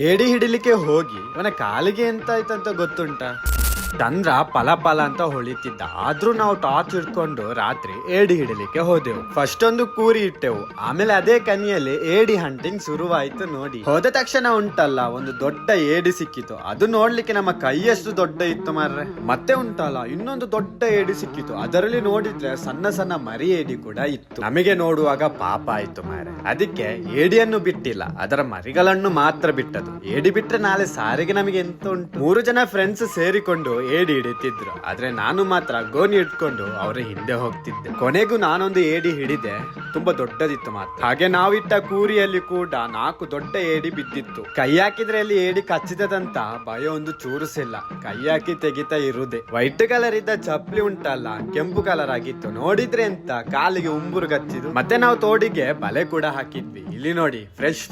ಏಡಿ ಹಿಡಿಲಿಕ್ಕೆ ಹೋಗಿ ಇವನ ಕಾಲಿಗೆ ಎಂತ ಆಯ್ತಂತ ಗೊತ್ತುಂಟಾ? ಚಂದ್ರ ಪಲ ಪಲ ಅಂತ ಹೊಳಿತಿದ್ದ. ಆದ್ರೂ ನಾವು ಟಾರ್ಚ್ ಇಟ್ಕೊಂಡು ರಾತ್ರಿ ಏಡಿ ಹಿಡಿಲಿಕ್ಕೆ ಹೋದೆವು. ಫಸ್ಟ್ ಒಂದು ಕೂರಿ ಇಟ್ಟೆವು, ಆಮೇಲೆ ಅದೇ ಕನಿಯಲ್ಲಿ ಏಡಿ ಹಂಟಿಂಗ್ ಶುರುವಾಯ್ತು. ನೋಡಿ, ಹೋದ ತಕ್ಷಣ ಉಂಟಲ್ಲ ಒಂದು ದೊಡ್ಡ ಏಡಿ ಸಿಕ್ಕಿತು. ಅದು ನೋಡ್ಲಿಕ್ಕೆ ನಮ್ಮ ಕೈಯಷ್ಟು ದೊಡ್ಡ ಇತ್ತು ಮಾರ್ರೆ. ಮತ್ತೆ ಉಂಟಲ್ಲ ಇನ್ನೊಂದು ದೊಡ್ಡ ಏಡಿ ಸಿಕ್ಕಿತು. ಅದರಲ್ಲಿ ನೋಡಿದ್ರೆ ಸಣ್ಣ ಸಣ್ಣ ಮರಿ ಏಡಿ ಕೂಡ ಇತ್ತು. ನಮಗೆ ನೋಡುವಾಗ ಪಾಪ ಆಯ್ತು ಮಾರ್ರೆ. ಅದಕ್ಕೆ ಏಡಿಯನ್ನು ಬಿಟ್ಟಿಲ್ಲ, ಅದರ ಮರಿಗಳನ್ನು ಮಾತ್ರ ಬಿಟ್ಟದು. ಏಡಿ ಬಿಟ್ರೆ ನಾಳೆ ಸಾರಿಗೆ ನಮಗೆ ಎಂತ ಉಂಟು? 3 ಜನ ಫ್ರೆಂಡ್ಸ್ ಸೇರಿಕೊಂಡು ಏಡಿ ಹಿಡಿತಿದ್ರು. ಆದ್ರೆ ನಾನು ಮಾತ್ರ ಗೋಣಿ ಇಟ್ಕೊಂಡು ಅವರ ಹಿಂದೆ ಹೋಗ್ತಿದ್ದೆ. ಕೊನೆಗೂ ನಾನೊಂದು ಏಡಿ ಹಿಡಿದೆ, ತುಂಬಾ ದೊಡ್ಡದಿತ್ತು ಮಾತ್ರ. ಹಾಗೆ ನಾವಿಟ್ಟ ಕೂರಿಯಲ್ಲಿ ಕೂಡ 4 ದೊಡ್ಡ ಏಡಿ ಬಿದ್ದಿತ್ತು. ಕೈ ಹಾಕಿದ್ರೆ ಅಲ್ಲಿ ಏಡಿ ಕಚ್ಚಿದಂತ ಭಯ ಒಂದು ಚೂರುಸಿಲ್ಲ. ಕೈ ಹಾಕಿ ತೆಗಿತಾ ಇರುದೆ. ವೈಟ್ ಕಲರ್ ಇದ್ದ ಚಪ್ಪಲಿ ಉಂಟಲ್ಲ ಕೆಂಪು ಕಲರ್ ಆಗಿತ್ತು. ನೋಡಿದ್ರೆ ಅಂತ ಕಾಲಿಗೆ ಉಂಬುರು ಗಚ್ಚಿದು. ಮತ್ತೆ ನಾವು ತೋಡಿಗೆ ಬಲೆ ಕೂಡ ಹಾಕಿದ್ವಿ. ಇಲ್ಲಿ ನೋಡಿ,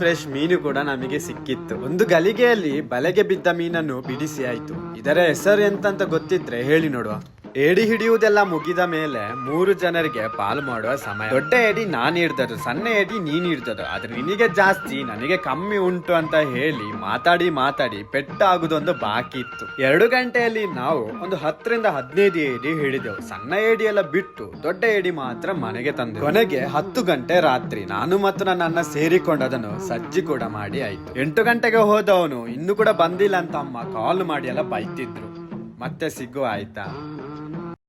ಫ್ರೆಶ್ ಮೀನು ಕೂಡ ನಮಗೆ ಸಿಕ್ಕಿತ್ತು. ಒಂದು ಗಲಿಗೆಯಲ್ಲಿ ಬಲೆಗೆ ಬಿದ್ದ ಮೀನನ್ನು ಬಿಡಿಸಿ ಆಯ್ತು. ಇದರ ಹೆಸರು ಎಂತಂತ ಗೊತ್ತಿದ್ರೆ ಹೇಳಿ ನೋಡುವ. ಏಡಿ ಹಿಡಿಯುವುದೆಲ್ಲ ಮುಗಿದ ಮೇಲೆ 3 ಜನರಿಗೆ ಪಾಲು ಮಾಡುವ ಸಮಯ. ದೊಡ್ಡ ಏಡಿ ನಾನು ಹಿಡ್ದದ್ದು, ಸಣ್ಣ ಏಡಿ ನೀನ್ ಹಿಡ್ದದ್ದು. ಆದ್ರೆ ನಿನಗೆ ಜಾಸ್ತಿ ನನಗೆ ಕಮ್ಮಿ ಉಂಟು ಅಂತ ಹೇಳಿ ಮಾತಾಡಿ ಪೆಟ್ಟಾಗುದೊಂದು ಬಾಕಿ ಇತ್ತು. 2 ಗಂಟೆಯಲ್ಲಿ ನಾವು ಒಂದು 10 ರಿಂದ 15 ಏಡಿ ಹಿಡಿದೆವು. ಸಣ್ಣ ಏಡಿ ಎಲ್ಲ ಬಿಟ್ಟು ದೊಡ್ಡ ಏಡಿ ಮಾತ್ರ ಮನೆಗೆ ತಂದೆ. ಕೊನೆಗೆ 10 ಗಂಟೆ ರಾತ್ರಿ ನಾನು ಮತ್ತು ನನ್ನ ಅಣ್ಣ ಸೇರಿಕೊಂಡು ಅದನ್ನು ಸಜ್ಜಿ ಕೂಡ ಮಾಡಿ ಆಯ್ತು. 8 ಗಂಟೆಗೆ ಹೋದವನು ಇನ್ನು ಕೂಡ ಬಂದಿಲ್ಲ ಅಂತ ಅಮ್ಮ ಕಾಲ್ ಮಾಡಿ ಎಲ್ಲ ಬೈತಿದ್ರು. ಮತ್ತೆ ಸಿಗುವ ಆಯ್ತಾ?